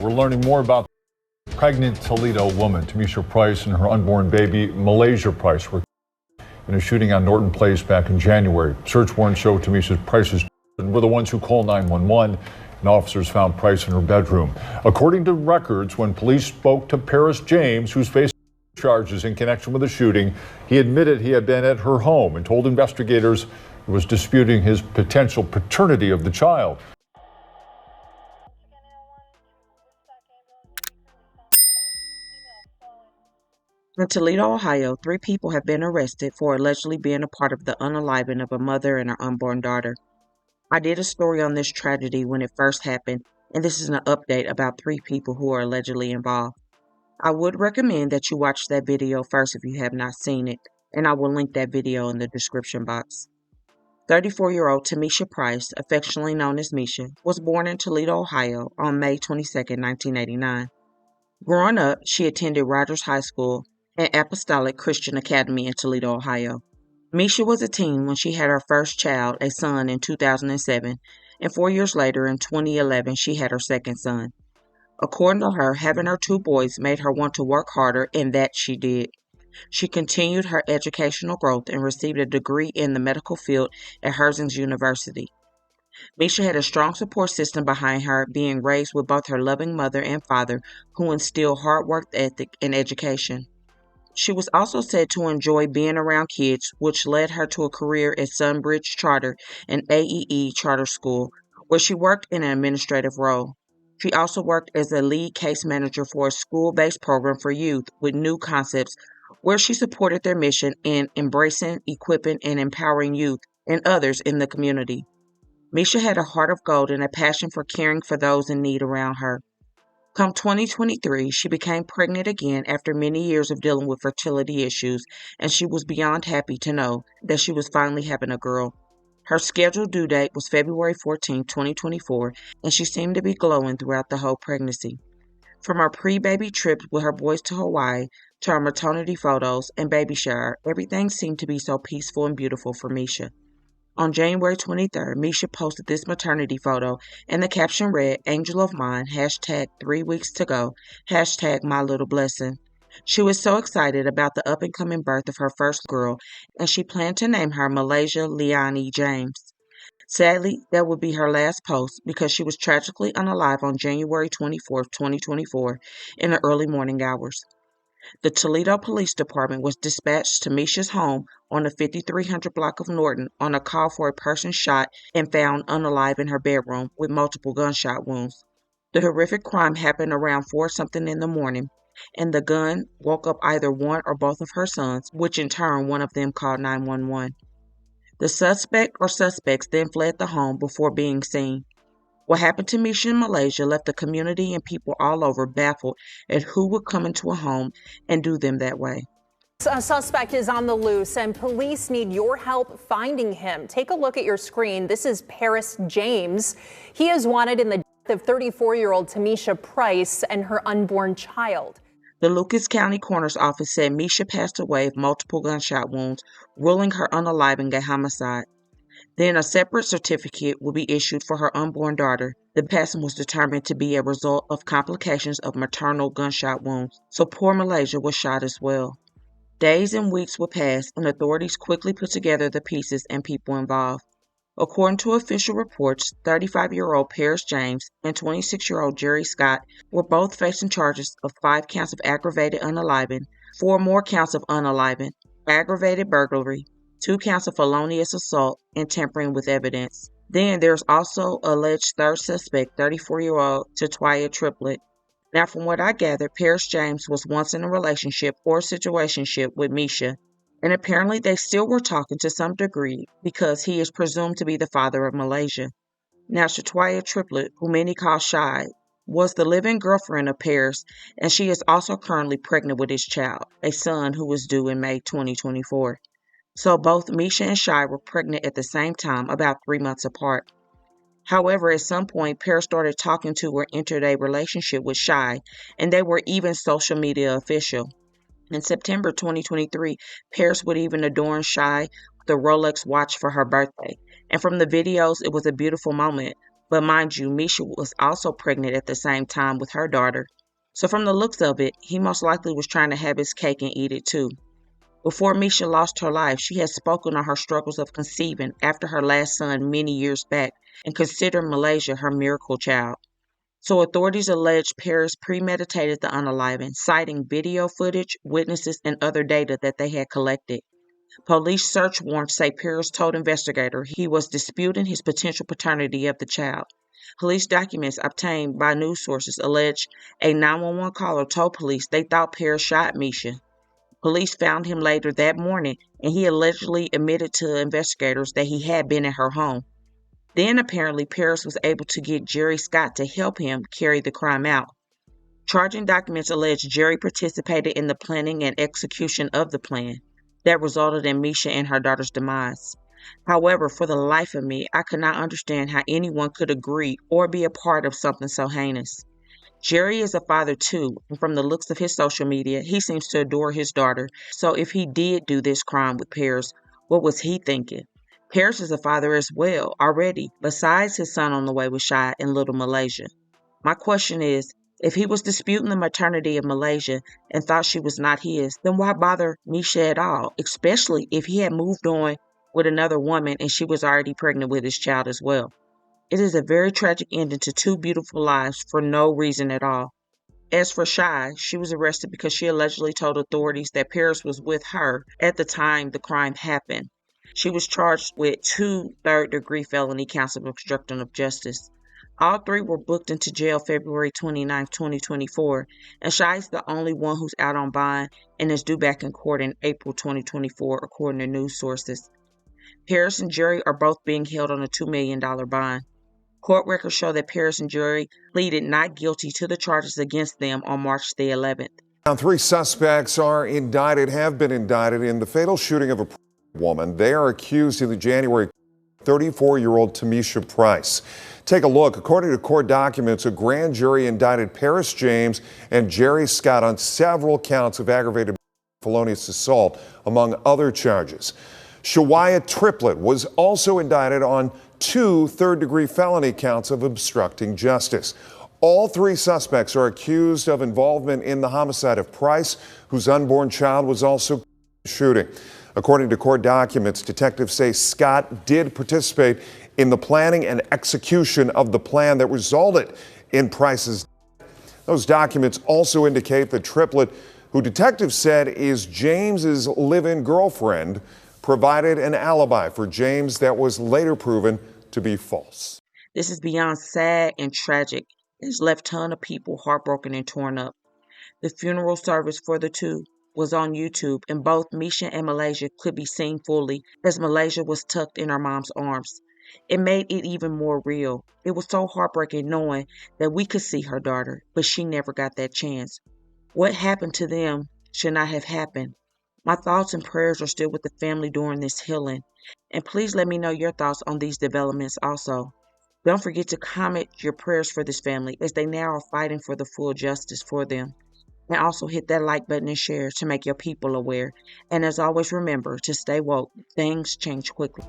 We're learning more about the pregnant Toledo woman, TaMeshia Price, and her unborn baby, Malaysia Price, were in a shooting on Norton Place back in January. Search warrants show TaMeshia Price's children were the ones who called 911, and officers found Price in her bedroom. According to records, when police spoke to Paris James, who's facing charges in connection with the shooting, he admitted he had been at her home and told investigators he was disputing his potential paternity of the child. In Toledo, Ohio, 3 people have been arrested for allegedly being a part of the unaliving of a mother and her unborn daughter. I did a story on this tragedy when it first happened, and this is an update about 3 people who are allegedly involved. I would recommend that you watch that video first if you have not seen it, and I will link that video in the description box. 34-year-old TaMeshia Price, affectionately known as Misha, was born in Toledo, Ohio on May 22, 1989. Growing up, she attended Rogers High School and Apostolic Christian Academy in Toledo, Ohio. Misha was a teen when she had her first child, a son, in 2007, and 4 years later, in 2011, she had her second son. According to her, having her 2 boys made her want to work harder, and that she did. She continued her educational growth and received a degree in the medical field at Herzing University. Misha had a strong support system behind her, being raised with both her loving mother and father, who instilled hard work ethic and education. She was also said to enjoy being around kids, which led her to a career at Sunbridge Charter and AEE Charter School, where she worked in an administrative role. She also worked as a lead case manager for a school-based program for youth with new concepts, where she supported their mission in embracing, equipping, and empowering youth and others in the community. Misha had a heart of gold and a passion for caring for those in need around her. Come 2023, she became pregnant again after many years of dealing with fertility issues, and she was beyond happy to know that she was finally having a girl. Her scheduled due date was February 14, 2024, and she seemed to be glowing throughout the whole pregnancy. From her pre-baby trip with her boys to Hawaii to her maternity photos and baby shower, everything seemed to be so peaceful and beautiful for Misha. On January 23rd, Misha posted this maternity photo, and the caption read, "Angel of mine, hashtag 3 weeks to go, hashtag my little blessing." She was so excited about the up-and-coming birth of her first girl, and she planned to name her Malaysia Leani James. Sadly, that would be her last post because she was tragically unalive on January 24th, 2024, in the early morning hours. The Toledo Police Department was dispatched to Misha's home on the 5300 block of Norton on a call for a person shot and found unalive in her bedroom with multiple gunshot wounds. The horrific crime happened around 4-something in the morning, and the gun woke up either one or both of her sons, which in turn one of them called 911. The suspect or suspects then fled the home before being seen. What happened to Misha in Malaysia left the community and people all over baffled at who would come into a home and do them that way. A suspect is on the loose and police need your help finding him. Take a look at your screen. This is Paris James. He is wanted in the death of 34-year-old TaMeshia Price and her unborn child. The Lucas County Coroner's Office said Misha passed away of multiple gunshot wounds, ruling her unaliving a homicide. Then a separate certificate will be issued for her unborn daughter. The passing was determined to be a result of complications of maternal gunshot wounds, so poor Malaysia was shot as well. Days and weeks would pass, and authorities quickly put together the pieces and people involved. According to official reports, 35-year-old Paris James and 26-year-old Jerry Scott were both facing charges of 5 counts of aggravated unaliving, 4 more counts of unaliving, aggravated burglary, 2 counts of felonious assault, and tampering with evidence. Then there's also alleged third suspect, 34-year-old Shatwiya Triplett. Now, from what I gathered, Paris James was once in a relationship or situationship with Misha, and apparently they still were talking to some degree because he is presumed to be the father of Malaysia. Now, Shatwiya Triplett, who many call Shy, was the living girlfriend of Paris, and she is also currently pregnant with his child, a son who was due in May 2024. So both Misha and Shy were pregnant at the same time, about 3 months apart. However, at some point, Paris started talking to or entered a relationship with Shy, and they were even social media official. In September 2023, Paris would even adorn Shy with a Rolex watch for her birthday. And from the videos, it was a beautiful moment But mind you, Misha was also pregnant at the same time with her daughter. So from the looks of it, he most likely was trying to have his cake and eat it too. Before Misha lost her life, she had spoken on her struggles of conceiving after her last son many years back and considered Malaysia her miracle child. So authorities allege Paris premeditated the unaliving, citing video footage, witnesses, and other data that they had collected. Police search warrants say Paris told investigators he was disputing his potential paternity of the child. Police documents obtained by news sources allege a 911 caller told police they thought Paris shot Misha. Police found him later that morning, and he allegedly admitted to investigators that he had been at her home. Then apparently Paris was able to get Jerry Scott to help him carry the crime out. Charging documents allege Jerry participated in the planning and execution of the plan that resulted in Misha and her daughter's demise. However, for the life of me, I could not understand how anyone could agree or be a part of something so heinous. Jerry is a father too, and from the looks of his social media, he seems to adore his daughter. So if he did do this crime with Paris, what was he thinking? Paris is a father as well, already, besides his son on the way was shot in Little Malaysia. My question is, if he was disputing the maternity of Malaysia and thought she was not his, then why bother Misha at all, especially if he had moved on with another woman and she was already pregnant with his child as well? It is a very tragic ending to two beautiful lives for no reason at all. As for Shy, she was arrested because she allegedly told authorities that Paris was with her at the time the crime happened. She was charged with 2 third-degree felony counts of obstruction of justice. All 3 were booked into jail February 29, 2024, and Shy is the only one who's out on bond and is due back in court in April 2024, according to news sources. Paris and Jerry are both being held on a $2 million bond. Court records show that Paris and Jerry pleaded not guilty to the charges against them on March the 11th. Now, 3 suspects have been indicted in the fatal shooting of a woman. They are accused in the January 34-year-old TaMeshia Price. Take a look. According to court documents, a grand jury indicted Paris James and Jerry Scott on several counts of aggravated felonious assault, among other charges. Shatwiya Triplett was also indicted on 2 third-degree felony counts of obstructing justice. All 3 suspects are accused of involvement in the homicide of Price, whose unborn child was also shooting. According to court documents, detectives say Scott did participate in the planning and execution of the plan that resulted in Price's death. Those documents also indicate that Triplett, who detectives said is James's live-in girlfriend, provided an alibi for James that was later proven to be false. This is beyond sad and tragic. It's left a ton of people heartbroken and torn up. The funeral service for the 2 was on YouTube, and both Misha and Malaysia could be seen fully as Malaysia was tucked in her mom's arms. It made it even more real. It was so heartbreaking knowing that we could see her daughter, but she never got that chance. What happened to them should not have happened. My thoughts and prayers are still with the family during this healing. And please let me know your thoughts on these developments also. Don't forget to comment your prayers for this family as they now are fighting for the full justice for them. And also hit that like button and share to make your people aware. And as always, remember to stay woke. Things change quickly.